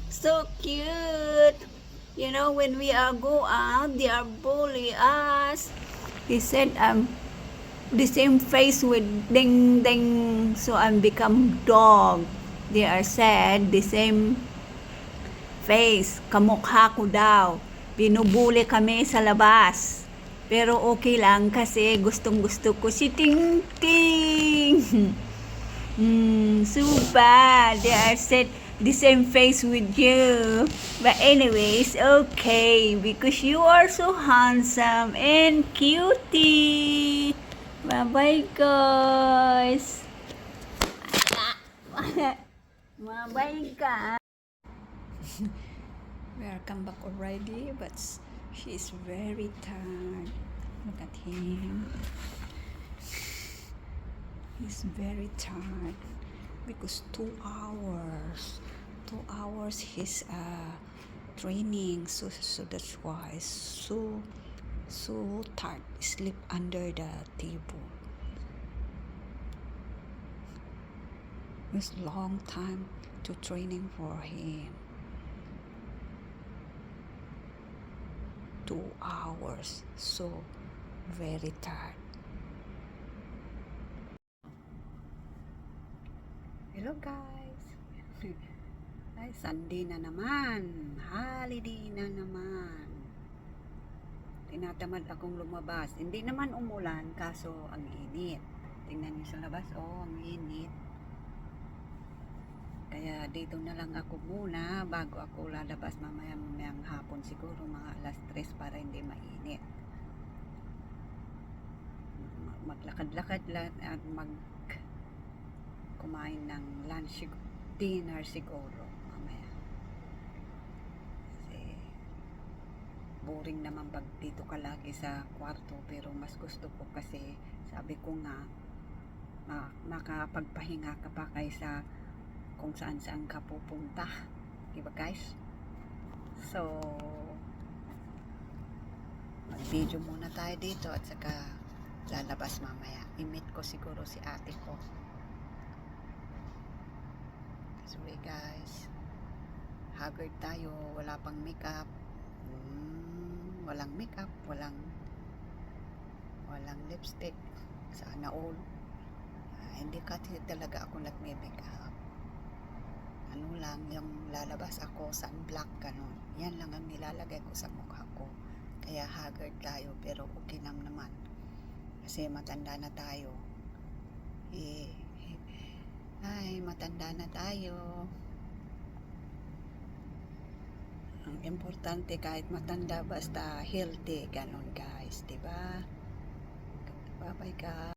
So cute. You know, when we are go out, they are bully us. They said the same face with ding ding, so I'm become dog. They are said the same face, kamukha ko daw. Binubuli kami sa labas. Pero okay lang kasi gustong gusto ko si Ting Ting. So bad. They are said the same face with you. But anyways, okay. Because you are so handsome and cutie. Bye-bye, guys. Bye-bye, guys. Welcome back already, but she's very tired. Look at him. He's very tired because 2 hours his training, so that's why so tired. Sleep under the table. It's long time to training for him. 2 hours, so very tired. Hello guys. Ay, Sunday na naman. Holiday na naman. Tinatamad akong lumabas. Hindi naman umulan, kaso ang init. Tingnan niyo sa labas, oh, ang init. Kaya dito na lang ako muna bago ako lalabas mamayang hapon, siguro mga alas 3 para hindi mainit. Maglakad-lakad lang at kumain ng lunch, dinner siguro mamaya. Kasi boring naman pag dito ka lagi sa kwarto, pero mas gusto ko kasi sabi ko nga makapagpahinga ka pa kaysa kung saan ka pupunta, diba guys? So mag video muna tayo dito at saka lalabas mamaya. I-meet ko siguro si ate ko. Sorry guys, haggard tayo, wala pang makeup. Walang makeup, walang lipstick, sana all. Hindi kasi talaga ako nagme-makeup. Ano lang, yung lalabas ako, sunblock, ganun. Yan lang ang nilalagay ko sa mukha ko. Kaya haggard tayo, pero okay naman. Kasi matanda na tayo. Ay, matanda na tayo. Ang importante kahit matanda, basta healthy, ganun guys, diba? Bye bye guys.